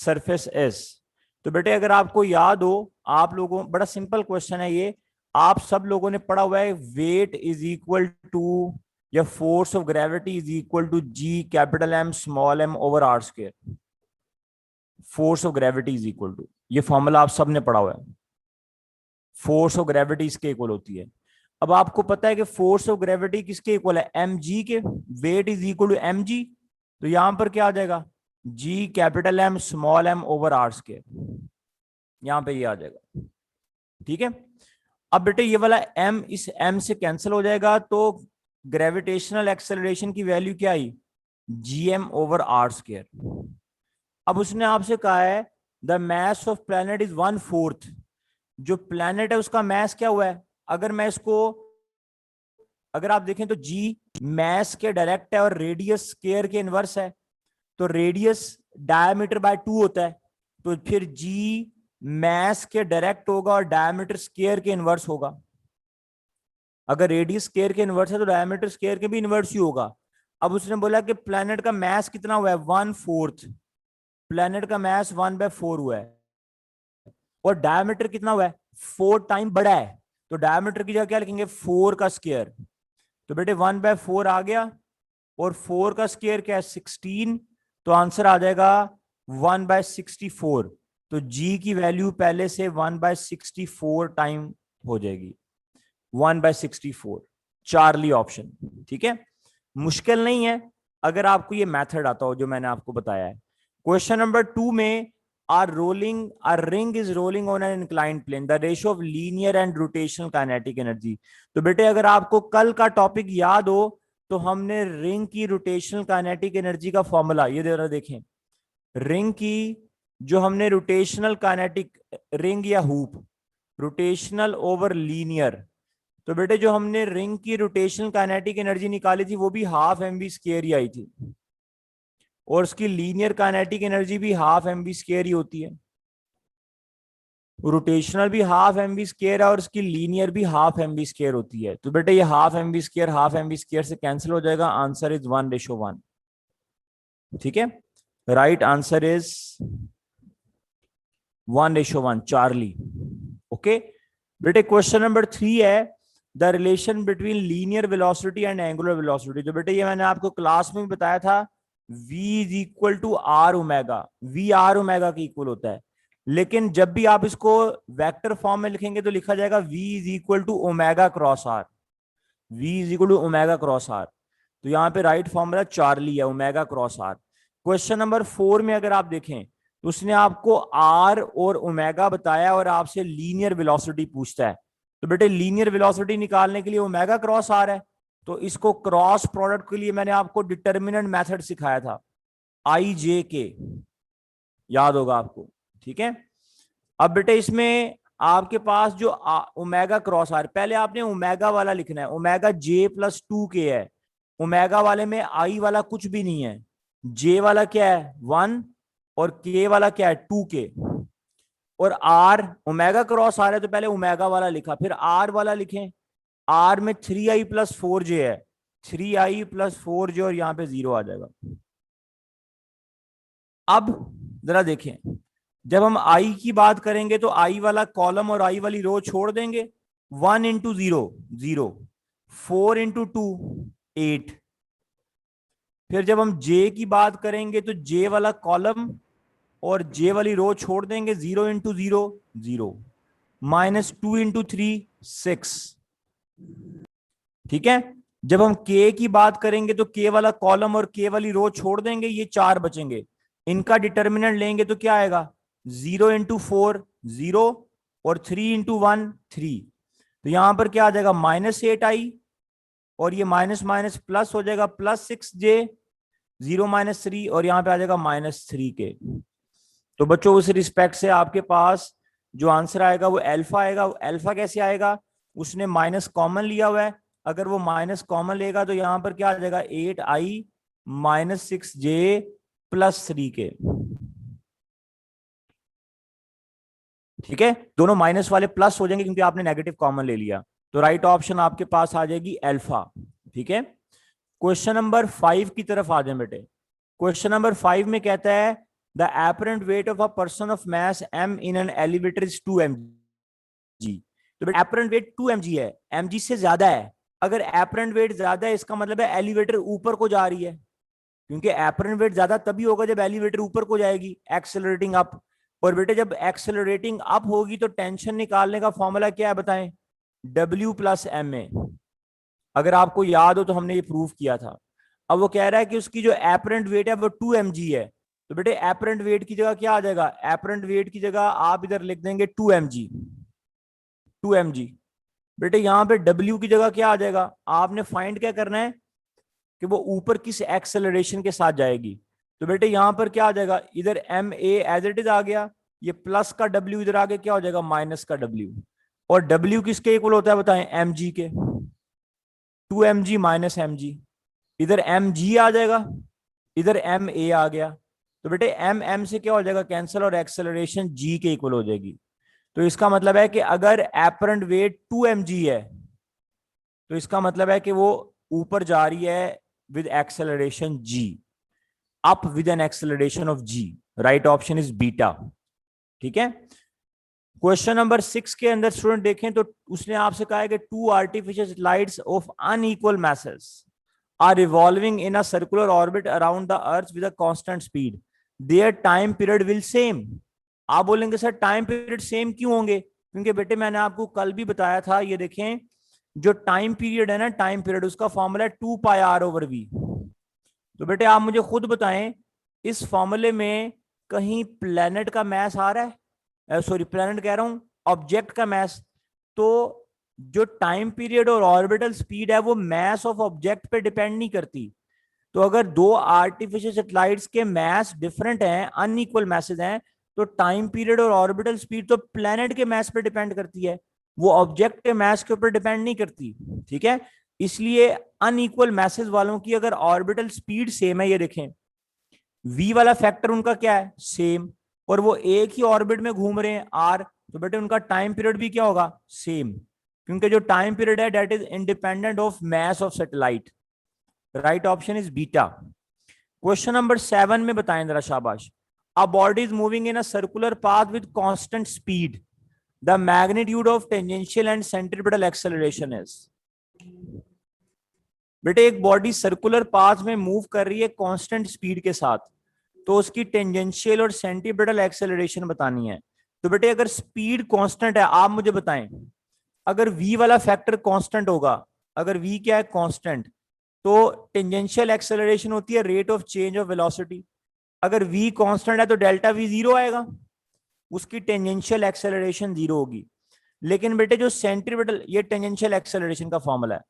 Surface S. तो बेटे अगर आपको याद हो, आप लोगों, बड़ा सिंपल क्वेश्चन है ये, आप सब लोगों ने पढ़ा हुआ है, वेट इज इक्वल टू या force of gravity is equal to G capital M small M over R square. Force of gravity is equal to, ये फॉर्मूला आप सब ने पढ़ा हुआ है, फोर्स ऑफ ग्रेविटी इसके इक्वल होती है। अब आपको पता है कि फोर्स ऑफ ग्रेविटी किसके इक्वल है, एम जी के, weight is equal to M G. तो यहां पर क्या आ जाएगा, जी capital M small M over R square, यहां पे ये आ जाएगा। ठीक है, अब बेटे ये वाला m इस m से कैंसिल हो जाएगा, तो ग्रेविटेशनल एक्सेलरेशन की वैल्यू क्या आई, gm ओवर आर स्क्वायर। अब उसने आपसे कहा है the mass of planet is 1/4, जो प्लैनेट है उसका मैस क्या हुआ है। अगर मैं इसको, अगर आप देखें तो g मैस के डायरेक्ट है और रेडियस स्क्वायर के इनवर्स है, तो रेडियस डायमीटर बाय 2 होता है, तो फिर g मैस के डायरेक्ट होगा और डायमीटर स्क्वायर के इनवर्स होगा। अगर रेडियस स्क्वायर के इनवर्स है तो डायमीटर स्क्वायर के भी इनवर्स ही होगा। अब उसने बोला कि प्लैनेट का मैस कितना हुआ है, 1/4, प्लैनेट का मैस 1/4 हुआ है, और डायमीटर कितना हुआ है, 4 टाइम बड़ा है, तो डायमीटर की जगह क्या लिखेंगे, 4 का स्क्वायर। तो बेटे 1/4 आ गया, और 4 का स्क्वायर क्या है, 16, तो आंसर आ जाएगा 1/64। तो जी की वैल्यू पहले से 1/64 टाइम हो जाएगी, 1/64, चार्ली ऑप्शन। ठीक है, मुश्किल नहीं है अगर आपको ये मेथड आता हो जो मैंने आपको बताया है। क्वेश्चन नंबर 2 में, a ring is rolling on an inclined plane, the ratio of linear and rotational kinetic energy। तो बेटे अगर आपको कल का टॉपिक याद हो, तो हमने रिंग की रोटेशनल काइनेटिक एनर्जी का फॉर्मूला ये जरा देखें, रिंग की जो हमने रोटेशनल काइनेटिक, रिंग या हुप, रोटेशनल ओवर लीनियर, तो बेटे जो हमने रिंग की रोटेशनल काइनेटिक एनर्जी निकाली थी वो भी हाफ एम बी स्क्वायर ही आई थी, और उसकी लीनियर काइनेटिक एनर्जी भी हाफ एम बी स्क्वायर ही होती है। रोटेशनल भी हाफ एम बी स्क्वायर है और उसकी लीनियर भी हाफ एम बी स्क्वायर होती है। तो बेटे ये हाफ एम बी स्क्वायर से कैंसिल हो जाएगा, आंसर इज 1:1। ठीक है, right answer is 1:1, Charlie. Okay बेटे, क्वेश्चन नंबर 3 है, the relation between linear velocity and angular velocity. तो बेटे ये मैंने आपको क्लास में भी बताया था, v is equal to R omega, v R omega के इक्वल होता है, लेकिन जब भी आप इसको वेक्टर फॉर्म में लिखेंगे तो लिखा जाएगा v is equal to omega cross R, v is equal to omega cross R. तो यहाँ पे राइट फॉर्मूला चार्ली है, omega cross R. Question number 4 में अगर आप देखें तो उसने आपको आर और ओमेगा बताया और आपसे लीनियर वेलोसिटी पूछता है। तो बेटे लीनियर वेलोसिटी निकालने के लिए ओमेगा क्रॉस आर है, तो इसको क्रॉस प्रोडक्ट के लिए मैंने आपको डिटर्मिनेंट मेथड सिखाया था, आई जे के, याद होगा आपको। ठीक है, अब बेटे इसमें आपके पास जो ओमेगा क्रॉस आर, पहले आपने ओमेगा वाला लिखना है, ओमेगा जे प्लस 2 के है, ओमेगा वाले में आई वाला कुछ भी नहीं है, जे वाला क्या है 1 और के वाला क्या है 2 के, और आर ओमेगा क्रॉस आर है तो पहले ओमेगा वाला लिखा, फिर आर वाला लिखें, आर में 3i + 4j है, 3i + 4j, और यहां पे 0 आ जाएगा। अब जरा देखें, जब हम आई की बात करेंगे तो आई वाला कॉलम और आई वाली रो छोड़ देंगे, 1 × 0 0, 4 × 2 8। फिर जब हम जे की बात करेंगे तो जे वाला कॉलम और जे वाली रो छोड़ देंगे, 0 × 0 0, -2 × 3 6। ठीक है, जब हम के की बात करेंगे तो के वाला कॉलम और के वाली रो छोड़ देंगे, ये 4 बचेंगे, इनका डिटर्मिनेंट लेंगे तो क्या आएगा, 0 × 4 0, और 3 × 1 3। तो यहां पर क्या आ जाएगा, -8i, और ये माइनस माइनस प्लस हो जाएगा, +6j 0 - 3, और यहां पे आ जाएगा -3k। तो बच्चों उस रिस्पेक्ट से आपके पास जो आंसर आएगा वो अल्फा आएगा। अल्फा कैसे आएगा, उसने माइनस कॉमन लिया हुआ है, अगर वो माइनस कॉमन लेगा तो यहां पर क्या आ जाएगा, 8i - 6j + 3k। ठीक है, दोनों माइनस वाले प्लस हो जाएंगे क्योंकि आपने नेगेटिव कॉमन ले लिया, तो राइट ऑप्शन आपके पास आ जाएगी अल्फा। ठीक है, क्वेश्चन नंबर 5 की तरफ आ जाए बेटे। क्वेश्चन नंबर 5 में कहता है the apparent weight of a person of mass m in an elevator is 2 mg। तो बेटा एपरेंट वेट 2 mg है, mg से ज्यादा है। अगर एपरेंट वेट ज्यादा है इसका मतलब है एलिवेटर ऊपर को जा रही है, क्योंकि एपरेंट वेट ज्यादा तभी होगा जब एलिवेटर ऊपर को जाएगी, एक्सेलरेटिंग अप। और बेटे जब एक्सेलरेटिंग अप होगी तो टेंशन निकालने का फॉर्मूला क्या है बताएं, W प्लस एम ए। अगर आपको याद हो तो हमने ये प्रूव किया था। अब वो कह रहा है कि उसकी जो एपरेंट वेट है वो 2 mg है, तो बेटे एपरेंट वेट की जगह क्या आ जाएगा, एपरेंट वेट की जगह आप इधर लिख देंगे 2 mg, 2 mg। बेटे यहाँ पे W की जगह क्या आ जाएगा, आपने फाइंड क्या करना है कि वो ऊपर किस एक्सेलरेशन के साथ जाएगी। तो बेटे यहां पर क्या आ जाएगा, इधर M A as it is आ गया, ये प्लस का W इधर आगे क्या हो जाएगा माइनस का W। और W किसके इक्वल होता है बताएं, mg के, 2 mg माइनस mg। इधर mg आ जाएगा, इधर एम ए आ गया, तो बेटे एम एम से क्या हो जाएगा कैंसिल और एक्सेलरेशन g के इक्वल हो जाएगी। तो इसका मतलब है कि अगर एपरेंट वेट 2 mg है तो इसका मतलब है कि वो ऊपर जा रही है with acceleration g, up with an acceleration of g। Right option is beta. ठीक है। क्वेश्चन नंबर 6 के अंदर स्टूडेंट देखें तो उसने आपसे कहा है कि two artificial satellites of unequal masses are revolving in a circular orbit around the earth with a constant speed, their time period will same। आप बोलेंगे सर टाइम पीरियड सेम क्यों होंगे, क्योंकि बेटे मैंने आपको कल भी बताया था, ये देखें जो टाइम पीरियड है ना, टाइम पीरियड उसका फॉर्मूला है 2πr/v। तो बेटे आप मुझे खुद बताएं इस फॉर्मूले में कहीं प्लेनेट का मैस आ रहा है, सॉरी प्लेनेट कह रहा हूं, ऑब्जेक्ट का मैस। तो जो टाइम पीरियड और ऑर्बिटल स्पीड है वो मैस ऑफ ऑब्जेक्ट पे डिपेंड नहीं करती। तो अगर दो आर्टिफिशियल सैटेलाइट्स के मैस डिफरेंट हैं, अनइक्वल मैसेज हैं, तो टाइम पीरियड और ऑर्बिटल स्पीड तो प्लेनेट के मैस पे डिपेंड करती है, वो ऑब्जेक्ट के मैस के ऊपर डिपेंड नहीं करती। ठीक है, इसलिए अनइक्वल मैसेज वालों की अगर ऑर्बिटल स्पीड सेम है, ये देखें v वाला फैक्टर उनका क्या है सेम, और वो एक ही ऑर्बिट में घूम रहे हैं r, तो बेटे उनका टाइम पीरियड भी क्या होगा सेम, क्योंकि जो टाइम पीरियड है that is independent of mass of satellite. Right option is beta. Question number 7 में बताएं जरा शाबाश, a body is moving in a circular path with constant speed, the magnitude of tangential and centripetal acceleration is. बेटे एक body circular path में move कर रही है कांस्टेंट स्पीड के साथ, तो उसकी टेंजेंशियल और सेंट्रीपिटल एक्सेलरेशन बतानी है। तो बेटे अगर स्पीड कांस्टेंट है, आप मुझे बताएं अगर v वाला फैक्टर कांस्टेंट होगा, अगर v क्या है कांस्टेंट, तो टेंजेंशियल एक्सेलरेशन होती है rate of change of velocity. अगर v कांस्टेंट है तो डेल्टा v जीरो आएगा, उसकी टेंजेंशियल एक्सेलरेशन जीरो होगी। लेकिन बेटे जो सेंट्रीपिटल, ये टेंजेंशियल एक्सेलरेशन का फॉर्मूला है,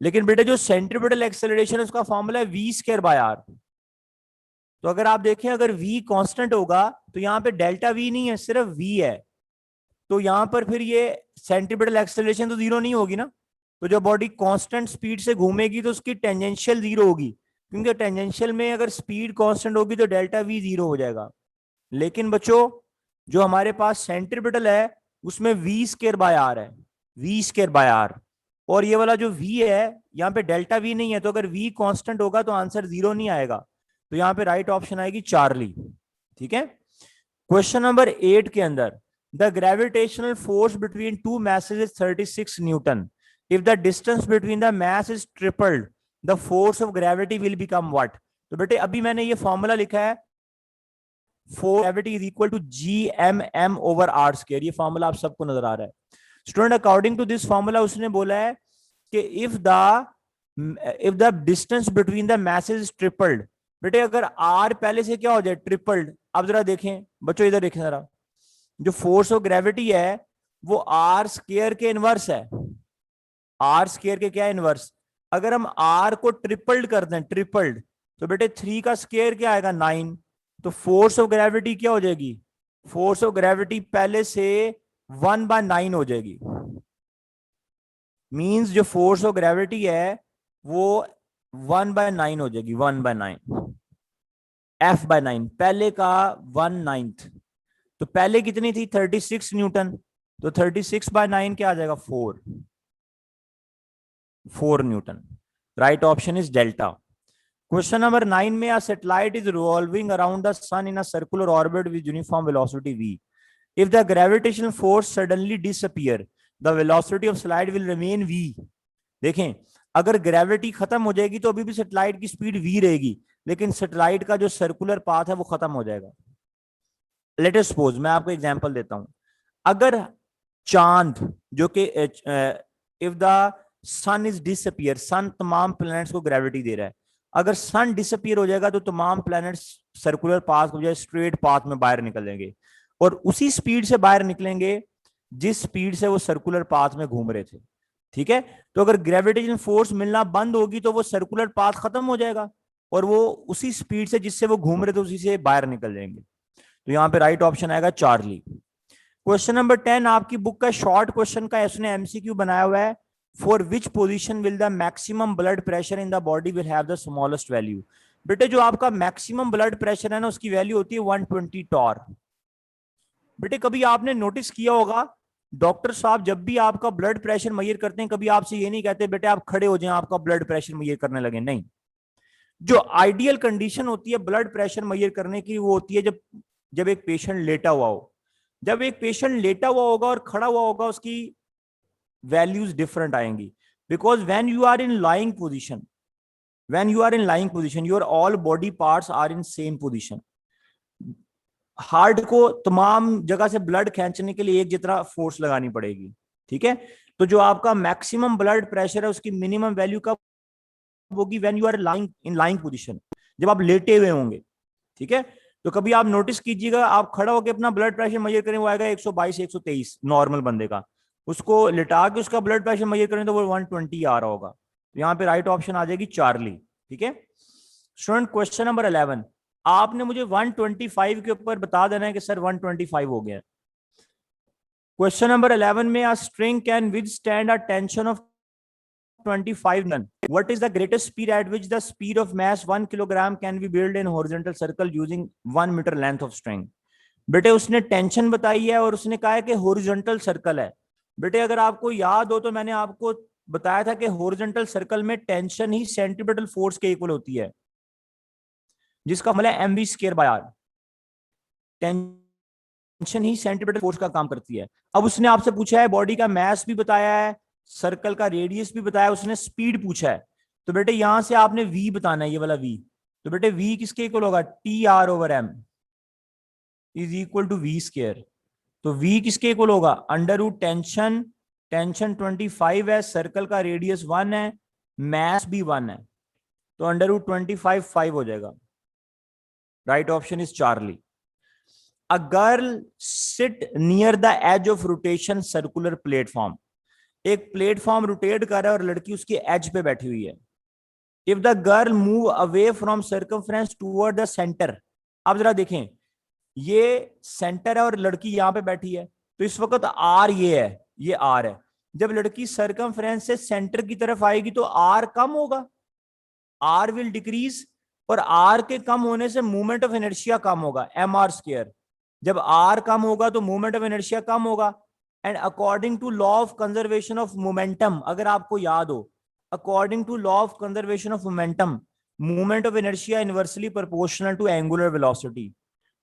लेकिन बेटे जो सेंट्रीपिटल एक्सेलरेशन है उसका फॉर्मूला है v²/r। तो अगर आप देखें अगर v कांस्टेंट होगा तो यहाँ पे डेल्टा v नहीं है, सिर्फ v है, तो यहां पर फिर ये सेंट्रीपिटल एक्सेलरेशन तो जीरो नहीं होगी ना। तो जो बॉडी कांस्टेंट स्पीड से घूमेगी तो उसकी टेंजेंशियल जीरो होगी, क्योंकि टेंजेंशियल में अगर स्पीड कांस्टेंट होगी तो डेल्टा v जीरो हो जाएगा। लेकिन बच्चों जो हमारे पास सेंट्रीपिटल है उसमें v²/r है, v²/r, और ये वाला जो v है यहाँ पे डेल्टा v नहीं है, तो अगर v कांस्टेंट होगा तो आंसर जीरो नहीं आएगा, तो यहाँ पे राइट ऑप्शन आएगी चार्ली। ठीक है। क्वेश्चन नंबर 8 के अंदर, the gravitational force between two masses is 36 newton, if the distance between the mass is tripled the force of gravity will become what. तो बेटे अभी मैंने ये फॉर्मूला लिखा है, force gravity is equal to gmm/r², ये फॉर्मूला आप सबको नजर आ रहा है student. According to this formula उसने बोला है कि if the distance between the masses is tripled, बेटे अगर r पहले से क्या हो जाए ट्रिपल्ड, अब जरा देखें बच्चों इधर देखें जरा, जो फोर्स ऑफ ग्रेविटी है वो r² के इनवर्स है, r² के क्या इनवर्स। अगर हम r को ट्रिपल्ड कर दें, ट्रिपल्ड, तो बेटे 3 का स्क्वायर क्या आएगा 9, तो फोर्स ऑफ ग्रेविटी क्या हो जाएगी, फोर्स ऑफ ग्रेविटी पहले से 1/9 हो जाएगी। मींस जो फोर्स ऑफ ग्रेविटी है वो 1/9 हो जाएगी, 1/9, f/9, पहले का 1/9। तो पहले कितनी थी 36 न्यूटन, तो 36/9 क्या आ जाएगा 4 Newton. Right option is delta. Question number 9 में a satellite is revolving around the sun in a circular orbit with uniform velocity v. If the gravitational force suddenly disappear, the velocity of slide will remain v. देखें, अगर gravity खत्म हो जाएगी तो अभी भी satellite की स्पीड v रहेगी, लेकिन सैटेलाइट का जो सर्कुलर पाथ है वो खत्म हो जाएगा। लेट अस सपोज, मैं आपको एग्जांपल देता हूं, अगर चांद जो कि if the sun is disappear, sun तमाम प्लैनेट्स को ग्रेविटी दे रहा है, अगर सन डिसअपियर हो जाएगा तो तमाम प्लैनेट्स सर्कुलर पाथ के बजाय स्ट्रेट पाथ में बाहर निकलेंगे, और उसी स्पीड से बाहर निकलेंगे जिस स्पीड से वो सर्कुलर पाथ में घूम रहे थे। ठीक है, तो अगर ग्रेविटेशन फोर्स मिलना बंद होगी तो वो सर्कुलर पाथ खत्म हो जाएगा और वो उसी स्पीड से जिससे वो घूम रहे थे उसी से बाहर निकल जाएंगे। तो यहां पे राइट ऑप्शन आएगा चार्ली। क्वेश्चन नंबर 10 आपकी बुक का शॉर्ट क्वेश्चन का उसने एमसीक्यू बनाया हुआ है। For which position will the maximum blood pressure in the body will have the smallest value. बेटे जो आपका मैक्सिमम ब्लड प्रेशर है ना उसकी वैल्यू होती है 120 टॉर। बेटे कभी आपने नोटिस किया होगा डॉक्टर साहब जब भी आपका ब्लड प्रेशर मेजर करते हैं कभी आपसे ये नहीं कहते बेटे आप खड़े हो जाएं आपका ब्लड प्रेशर मेजर करने लगे, नहीं। जो आइडियल कंडीशन होती है ब्लड प्रेशर मेजर करने की वो होती है जब जब एक पेशेंट लेटा हुआ हो। जब एक पेशेंट लेटा हुआ होगा और खड़ा हुआ होगा उसकी वैल्यूज डिफरेंट आएंगी, because when you are in lying position, when you are in lying position your all body parts are in same position. Heart को तमाम जगह से ब्लड खींचने के लिए एक जितना फोर्स लगानी पड़ेगी। ठीक है, तो जो आपका मैक्सिमम ब्लड प्रेशर है उसकी मिनिमम वैल्यू कब होगी? When you are lying in lying position, जब आप लेटे हुए होंगे। ठीक है, तो कभी आप नोटिस कीजिएगा आप खड़ा होकर अपना ब्लड प्रेशर मेजर करें वो आएगा 122 123 नॉर्मल बंदे का, उसको लिटा के उसका ब्लड प्रेशर मेजर करें तो वो 120 आ रहा होगा। तो यहाँ पे राइट ऑप्शन आ जाएगी चार्ली। ठीक है स्टूडेंट, क्वेश्चन नंबर 11 आपने मुझे 125 के ऊपर बता देना है कि सर 125 हो गया। क्वेश्चन नंबर 11 में, a string can withstand a tension of 25 Newton. What is the greatest speed at which the speed of mass 1 kilogram can be built in horizontal circle using 1 meter length of string? बेटे उसने tension बताई है और उसने कहा है कि horizontal circle है। बेटे अगर आपको याद हो तो मैंने आपको बताया था कि हॉरिजॉन्टल सर्कल में टेंशन ही सेंट्रीपिटल फोर्स के इक्वल होती है, जिसका मतलब MV square by R. Tension ही सेंट्रीपिटल फोर्स का काम करती है। अब उसने आपसे पूछा है बॉडी का मास भी बताया है, सर्कल का रेडियस भी बताया, उसने स्पीड पूछा है, तो बेटे यहां से आपने v बताना है, ये वाला v। तो बेटे v किसके इक्वल होगा? T R over M is equal to V square. तो v किसके इक्वल होगा? अंडर रूट टेंशन, टेंशन 25 है, सर्कल का रेडियस 1 है, मास भी 1 है, तो अंडर रूट 25 5 हो जाएगा। Right option is Charlie. A girl sit near the edge of rotation circular platform. एक प्लेटफॉर्म रोटेट कर रहा है और लड़की उसकी एज पे बैठी हुई है। If the girl move away from circumference toward the centre. अब जरा देखें, ये सेंटर है और लड़की यहां पे बैठी है, तो इस वक्त आर ये है, ये आर है। जब लड़की सर्कमफ्रेंस से सेंटर की तरफ आएगी तो आर कम होगा, आर विल डिक्रीज, और आर के कम होने से मूवमेंट ऑफ इनर्शिया कम होगा, एम आर स्क्वायर। जब आर कम होगा तो मूवमेंट ऑफ इनर्शिया कम होगा। And according to law of conservation of momentum, अगर आपको याद हो, according to law of conservation of momentum movement of inertia inversely proportional to angular velocity.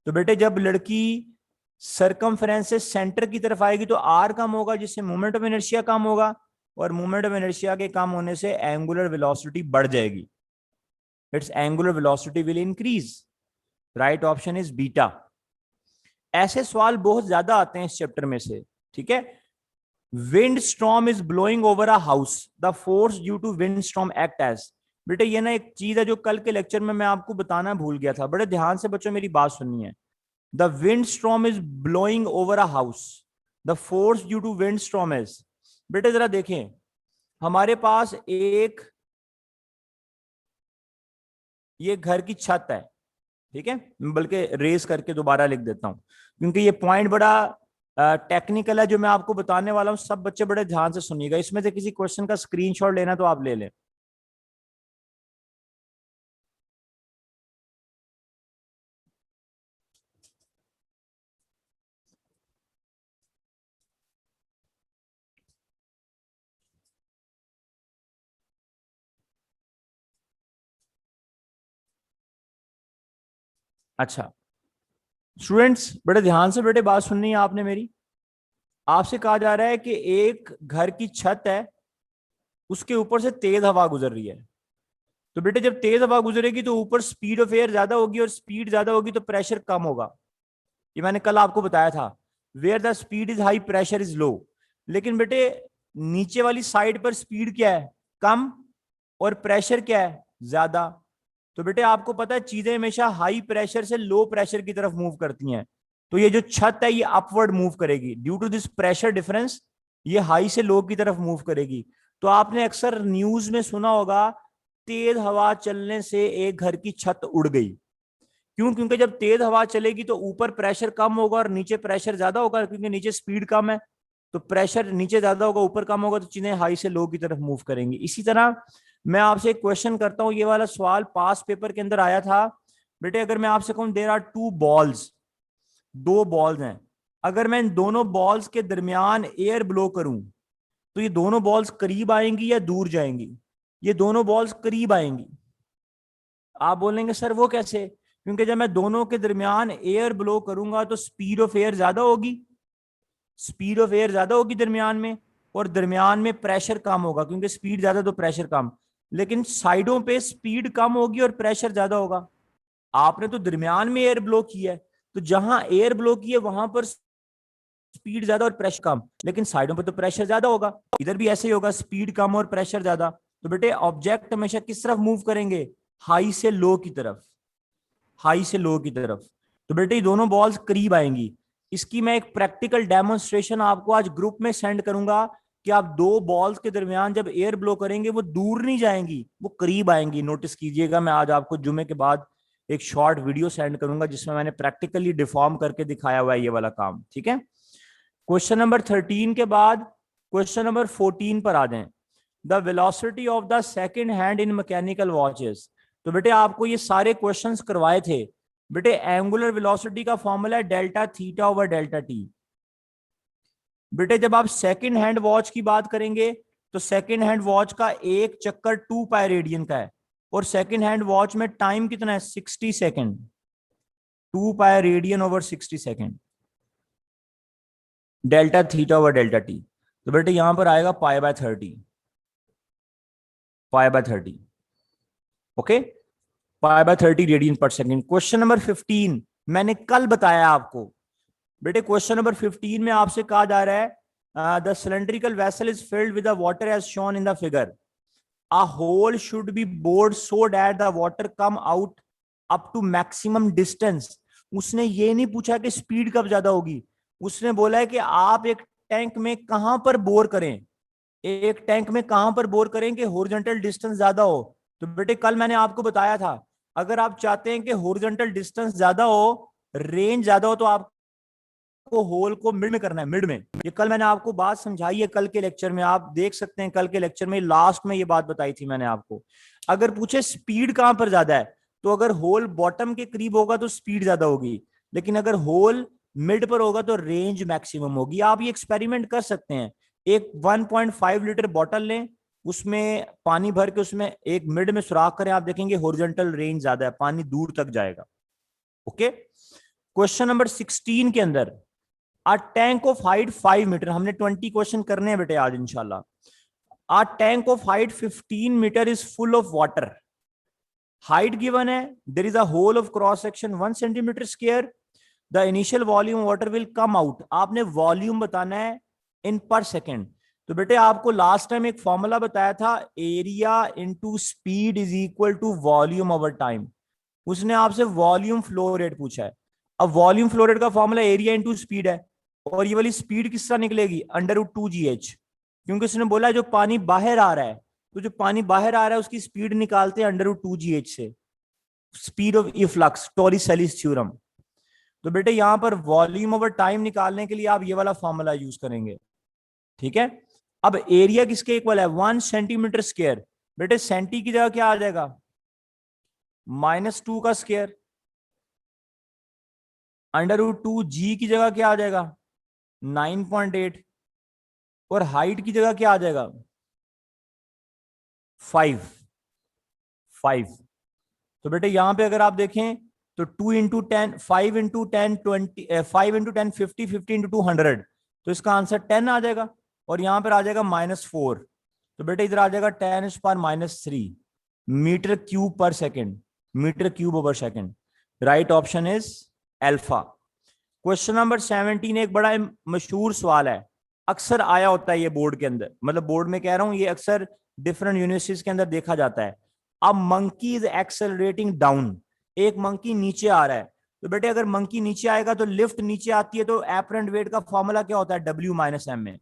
तो बेटे जब लड़की सर्कमफ्रेंस से सेंटर की तरफ आएगी तो आर कम होगा जिससे मूवमेंट ऑफ इनर्शिया कम होगा, और मूवमेंट ऑफ इनर्शिया के कम होने से एंगुलर वेलोसिटी बढ़ जाएगी, it's angular velocity will increase. Right option is beta. ऐसे सवाल बहुत ज्यादा आते हैं इस चैप्टर में से। ठीक है, wind storm is blowing over a house, the force due to wind storm act as. बेटे ये ना एक चीज है जो कल के लेक्चर में मैं आपको बताना भूल गया था, बड़े ध्यान से बच्चों मेरी बात सुननी है। The wind storm is blowing over a house, the force due to wind storm is. बेटे जरा देखें, हमारे पास एक ये घर की छत है। ठीक है, बल्कि रेस करके दोबारा लिख देता हूं क्योंकि ये पॉइंट बड़ा टेक्निकल है जो मैं आपको बताने वाला हूं। सब बच्चे बड़े ध्यान से सुनिएगा, इसमें से किसी क्वेश्चन का स्क्रीनशॉट लेना तो आप ले लें। अच्छा स्टूडेंट्स, बड़े ध्यान से बेटे बात सुननी है आपने मेरी। आपसे कहा जा रहा है कि एक घर की छत है, उसके ऊपर से तेज हवा गुजर रही है। तो बेटे जब तेज हवा गुजरेगी तो ऊपर स्पीड ऑफ एयर ज्यादा होगी, और स्पीड ज्यादा होगी तो प्रेशर कम होगा। ये मैंने कल आपको बताया था, where the speed is high pressure is low. लेकिन बेटे नीचे वाली साइड पर स्पीड क्या है, कम, और प्रेशर क्या है, ज्यादा। तो बेटे आपको पता है चीजें हमेशा हाई प्रेशर से लो प्रेशर की तरफ मूव करती हैं। तो ये जो छत है ये अपवर्ड मूव करेगी due to this pressure difference, ये हाई से लो की तरफ मूव करेगी। तो आपने अक्सर न्यूज में सुना होगा, तेज हवा चलने से एक घर की छत उड़ गई। क्यों? क्योंकि जब तेज हवा चलेगी तो ऊपर प्रेशर कम होगा और नीचे प्रेशर ज्यादा होगा, क्योंकि नीचे स्पीड कम है। तो प्रेशर नीचे ज्यादा होगा, ऊपर कम होगा, तो चीजें हाई से लो की तरफ मूव करेंगी। इसी तरह मैं आपसे एक क्वेश्चन करता हूं, ये वाला सवाल पास पेपर के अंदर आया था। बेटे अगर मैं आपसे कहूं देयर आर टू बॉल्स, दो बॉल्स हैं, अगर मैं इन दोनों बॉल्स के दरमियान एयर ब्लो करूं तो ये दोनों बॉल्स करीब आएंगी या दूर जाएंगी? ये दोनों बॉल्स करीब आएंगी। आप बोलेंगे सर वो कैसे? क्योंकि जब मैं दोनों के दरमियान एयर ब्लो करूंगा तो स्पीड ऑफ एयर ज्यादा होगी, स्पीड ऑफ एयर ज्यादा होगी दरमियान में, और दरमियान में प्रेशर कम होगा, क्योंकि स्पीड ज्यादा तो प्रेशर कम। लेकिन साइडों पे स्पीड कम होगी और प्रेशर ज्यादा होगा। आपने तो दरमियान में एयर ब्लो किया है, तो जहां एयर ब्लो की है वहां पर स्पीड ज्यादा और प्रेशर कम, लेकिन साइडों पे तो प्रेशर ज्यादा होगा। इधर भी ऐसे ही होगा, स्पीड कम और प्रेशर ज्यादा। तो बेटे ऑब्जेक्ट हमेशा किस तरफ मूव करेंगे? हाई से लो की तरफ, हाई से लो की तरफ। तो बेटे ये दोनों बॉल्स करीब आएंगी। इसकी मैं एक प्रैक्टिकल डेमोन्स्ट्रेशन आपको आज ग्रुप में सेंड करूंगा कि आप दो बॉल्स के दरमियान जब एयर ब्लो करेंगे वो दूर नहीं जाएंगी, वो करीब आएंगी। नोटिस कीजिएगा, मैं आज आपको जुमे के बाद एक शॉर्ट वीडियो सेंड करूंगा जिसमें मैंने प्रैक्टिकली डिफॉर्म करके दिखाया हुआ है ये वाला काम। ठीक है, क्वेश्चन नंबर 13 के बाद क्वेश्चन नंबर 14 पर आ जाएं। The velocity of the second hand in mechanical watches. तो बेटे आपको ये सारे क्वेश्चंस करवाए थे। बेटे एंगुलर वेलोसिटी का फॉर्मूला है delta theta over delta T. बेटे जब आप सेकंड हैंड वॉच की बात करेंगे तो सेकंड हैंड वॉच का एक चक्कर 2 पाई रेडियन का है, और सेकंड हैंड वॉच में टाइम कितना है? 60 second. 2 pi radian over 60 second, delta theta over delta T. तो बेटे यहां पर आएगा pi by 30, pi by 30। Okay, pi by 30 radian पर सेकेंड। क्वेश्चन नंबर 15 मैंने कल बताया आपको। बेटे क्वेश्चन नंबर 15 में आपसे कहा जा रहा है the cylindrical vessel is filled with the water as shown in the figure. A hole should be bored so that the water come out up to maximum distance. उसने ये नहीं पूछा कि स्पीड कब ज्यादा होगी, उसने बोला है कि आप एक टैंक में कहां पर बोर करें, एक टैंक में कहां पर बोर करें कि हॉरिजॉन्टल डिस्टेंस ज्यादा हो। तो बेटे कल मैंने आपको बताया था, अगर आप चाहते हैं कि हॉरिजॉन्टल डिस्टेंस ज्यादा हो, रेंज ज्यादा हो, तो आपको होल को मिड में करना है, मिड में। ये कल मैंने आपको बात समझाई है कल के लेक्चर में, आप देख सकते हैं कल के लेक्चर में लास्ट में ये बात बताई थी मैंने आपको। अगर पूछे स्पीड कहां पर ज्यादा है, तो अगर होल बॉटम के करीब होगा तो स्पीड ज्यादा होगी, लेकिन अगर होल मिड पर होगा तो रेंज मैक्सिमम होगी। आप ये एक्सपेरिमेंट कर सकते हैं। एक 1.5 लीटर बॉटल लें, उसमें पानी भर के उसमें एक मिड में सुराख करें, आप देखेंगे हॉरिजॉन्टल रेंज ज्यादा है, पानी दूर तक जाएगा। ओके, क्वेश्चन नंबर 16 के अंदर a tank of height 5 metre, हमने 20 क्वेश्चन करने हैं बेटे आज इंशाल्लाह। A tank of height 15 metre is full of water. Height given है, there is a hole of cross section 1 centimetre square, the initial volume water will come out. आपने volume बताना है इन पर सेकेंड। तो बेटे आपको लास्ट टाइम एक formula बताया था, area into speed is equal to volume over time. उसने आपसे वॉल्यूम फ्लो रेट पूछा है। अब वॉल्यूम फ्लो रेट का फॉर्मूला एरिया इंटू स्पीड है, और ये वाली स्पीड किस तरह निकलेगी? √2gh, क्योंकि उसने बोला जो पानी बाहर आ रहा है, तो जो पानी बाहर आ रहा है उसकी स्पीड निकालते हैं √2gh से, स्पीड ऑफ इफ्लक्स, टॉरिस-सेलिस थ्योरम। तो बेटे यहां पर वॉल्यूम ओवर टाइम निकालने के लिए आप ये वाला फॉर्मूला यूज करेंगे। ठीक है, अब एरिया किसके इक्वल है? 1 सेंटीमीटर स्क्वायर। बेटे सेंटी की जगह क्या आ जाएगा? -2 का स्क्वायर। √2g की जगह क्या आ जाएगा? 9.8। और हाइट की जगह क्या आ जाएगा? 5। 5। तो बेटे यहां पे अगर आप देखें तो 2 इंटू 10, 5 इंटू 10 20, 5 इंटू 10 50, 50 इंटू 200, तो इसका आंसर 10 आ जाएगा। और यहां पर आ जाएगा -4, तो बेटे इधर आ जाएगा 10⁻³ मीटर क्यूब पर second, metre cube over second. Right option is alpha. Question number 17 एक बड़ा मशहूर सवाल है, अक्सर आया होता है ये बोर्ड के अंदर, मतलब बोर्ड में कह रहा हूं, ये अक्सर डिफरेंट यूनिवर्सिटीज के अंदर देखा जाता है। अब मंकी इज एक्सेलरेटिंग डाउन, एक मंकी नीचे आ रहा है, तो बेटे अगर मंकी नीचे आएगा तो लिफ्ट नीचे आती है, तो एपरेंट वेट का फॉर्मूला क्या होता है? W minus M A.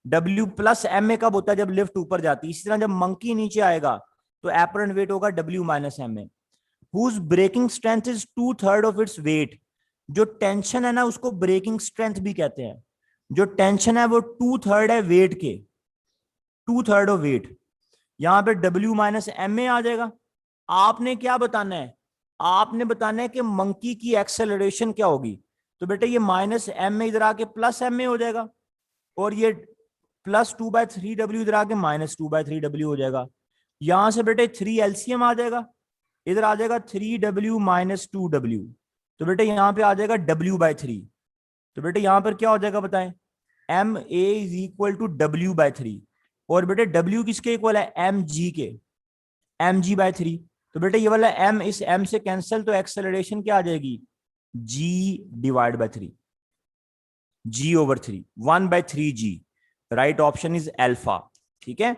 W plus M A कब होता है? जब लिफ्ट ऊपर जाती है। इसी तरह जब मंकी नीचे आएगा तो एपरेंट वेट होगा W minus M A. Whose breaking strength is 2/3 of its weight. जो टेंशन है ना उसको ब्रेकिंग स्ट्रेंथ भी कहते हैं। जो टेंशन है वो 2/3 है वेट के, 2/3 ऑफ वेट। यहां पे W माइनस एम ए आ जाएगा। आपने क्या बताना है? आपने बताना है कि मंकी की एक्सेलरेशन क्या होगी। तो बेटे ये माइनस एम ए इधर आके प्लस एम ए हो जाएगा, और ये +2/3W इधर आके -2/3W हो जाएगा। यहां से बेटे 3 एलसीएम आ जाएगा, इधर आ जाएगा 3W माइनस 2W, तो बेटे यहां पे आ जाएगा W/3। तो बेटे यहां पर क्या हो जाएगा बताएं? MA is equal to W/3, और बेटे W किसके इक्वल है? mg के, mg/3। तो बेटे ये वाला m इस m से कैंसिल, तो एक्सेलरेशन क्या आ जाएगी? G/3, G/3, 1/3G। Right option is alpha. ठीक है।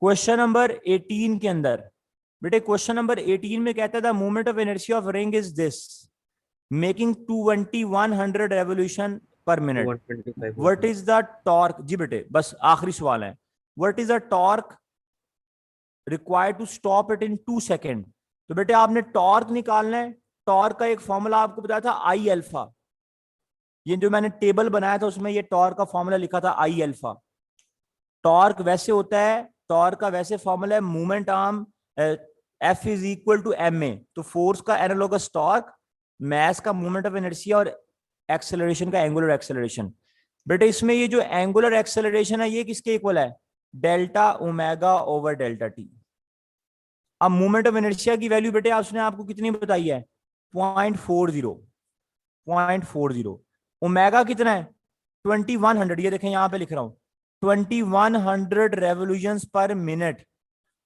क्वेश्चन नंबर 18 के अंदर बेटे, क्वेश्चन नंबर 18 में कहता था movement of inertia of ring is this, making 2100 revolution per minute. 125 what is the torque? जी बेटे बस आखिरी सवाल है, what is the torque required to stop it in 2 second. तो बेटे आपने टॉर्क निकालना है। टॉर्क का एक फॉर्मूला आपको बताया था आई अल्फा, ये जो मैंने टेबल बनाया था उसमें ये टॉर्क का फॉर्मूला लिखा था आई अल्फा। टॉर्क वैसे होता है, टॉर्क का वैसे फॉर्मूला है moment arm F is equal to M A. तो फोर्स का एनालोगस टॉर्क, मास का मोमेंट ऑफ इनर्शिया, और एक्सेलरेशन का एंगुलर एक्सेलरेशन। बेटे इसमें ये जो एंगुलर एक्सेलरेशन है ये किसके इक्वल है? Delta omega over delta T. अब मोमेंट ऑफ इनर्शिया की वैल्यू बेटे आपने आपको कितनी बताई है? 0.40, 0.40। ओमेगा कितना है? 2100, ये देखें यहां पे लिख रहा हूं 2100 रेवोल्यूशंस पर मिनट।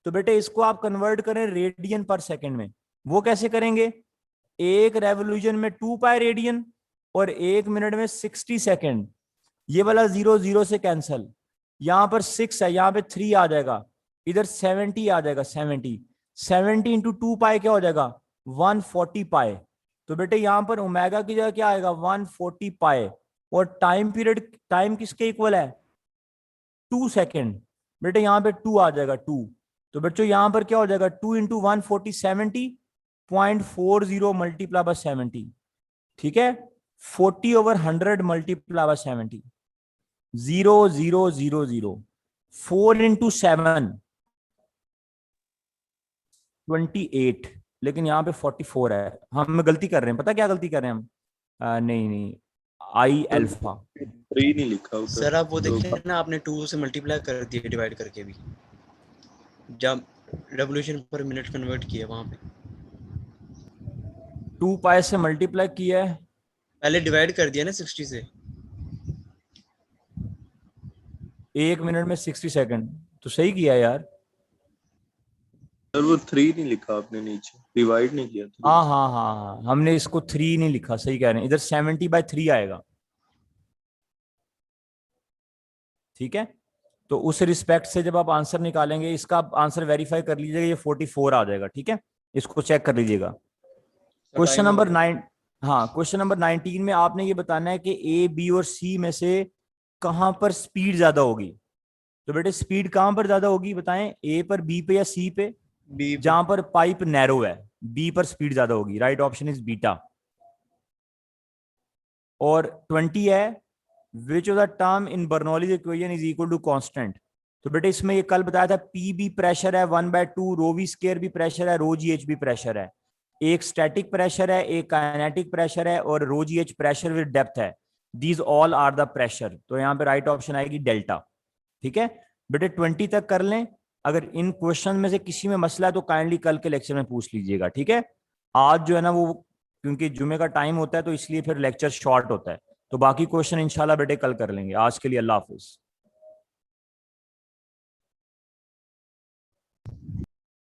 तो बेटे इसको आप कन्वर्ट करें रेडियन पर सेकंड में। वो कैसे करेंगे? एक रेवोल्यूशन में 2π रेडियन और 1 मिनट में 60 सेकंड। ये वाला 0 0 से कैंसल, यहां पर 6 है, यहां पे 3 आ जाएगा, इधर 70 आ जाएगा, 70 इंटू 2π क्या हो जाएगा? 140π। तो बेटे यहां पर ओमेगा की जगह क्या आएगा? 140π। और टाइम पीरियड, टाइम किसके इक्वल है? 2 सेकेंड। बेटे यहां पे 2 आ जाएगा, 2। तो बच्चों यहां पर क्या हो जाएगा? 2 इंटू 140, 70.40 मल्टीप्लाई बाय 70। ठीक है, 40/100 मल्टीप्लाई बाय 70, 0 0 0 0। 4 इंटू 7 28, लेकिन यहाँ पे 44 है। हम गलती कर रहे हैं, पता क्या गलती कर रहे हैं हम? नहीं नहीं, आई अल्फा 3 नहीं लिखा उधर। सर आप वो देखिए ना, आपने 2 से मल्टीप्लाई कर दिया डिवाइड करके भी, जब रेवोल्यूशन पर मिनट कन्वर्ट किया वहां पे 2π से मल्टीप्लाई किया है, पहले डिवाइड कर दिया ना 60 से। 1 मिनट में 60 सेकंड, तो सही किया यार। सर वो 3 नहीं लिखा आपने, नीचे डिवाइड नहीं किया। हाँ हाँ हाँ हाँ, हमने इसको 3 नहीं लिखा, सही कह रहे हैं, इधर 70/3 आएगा। ठीक है, तो उस रिस्पेक्ट से जब आप आंसर निकालेंगे, इसका आप आंसर वेरीफाई कर लीजिएगा, ये 44 आ जाएगा। ठीक है, इसको चेक कर लीजिएगा। क्वेश्चन नंबर 9, हाँ क्वेश्चन नंबर 19 में आपने ये बताना है कि ए बी और सी में से कहां पर स्पीड ज्यादा होगी। तो बेटे स्पीड कहां पर ज्यादा होगी बताएं? ए पर, बी पे, या सी पे? बी जहां पर पाइप नैरो है, बी पर स्पीड ज्यादा होगी। Right option is beta. और 20 है, which of the term in Bernoulli's equation is equal to constant. तो बेटे इसमें ये कल बताया था, पी भी प्रेशर है 1/2, रो वी स्केयर भी प्रेशर है, रो जी एच भी प्रेशर है। एक स्टैटिक प्रेशर है, एक काइनेटिक प्रेशर है, और rho G H pressure with depth है। These all are the pressure. तो यहाँ पे राइट ऑप्शन आएगी डेल्टा। ठीक है बेटे, 20 तक कर लें। अगर इन क्वेश्चन में से किसी में मसला है तो काइंडली कल के लेक्चर में पूछ लीजिएगा। ठीक है, आज जो है ना वो क्योंकि जुमे का टाइम होता है तो इसलिए फिर लेक्चर शॉर्ट होता है, तो बाकी क्वेश्चन इंशाल्लाह बेटे कल कर लेंगे। आज के लिए अल्लाह हाफिज।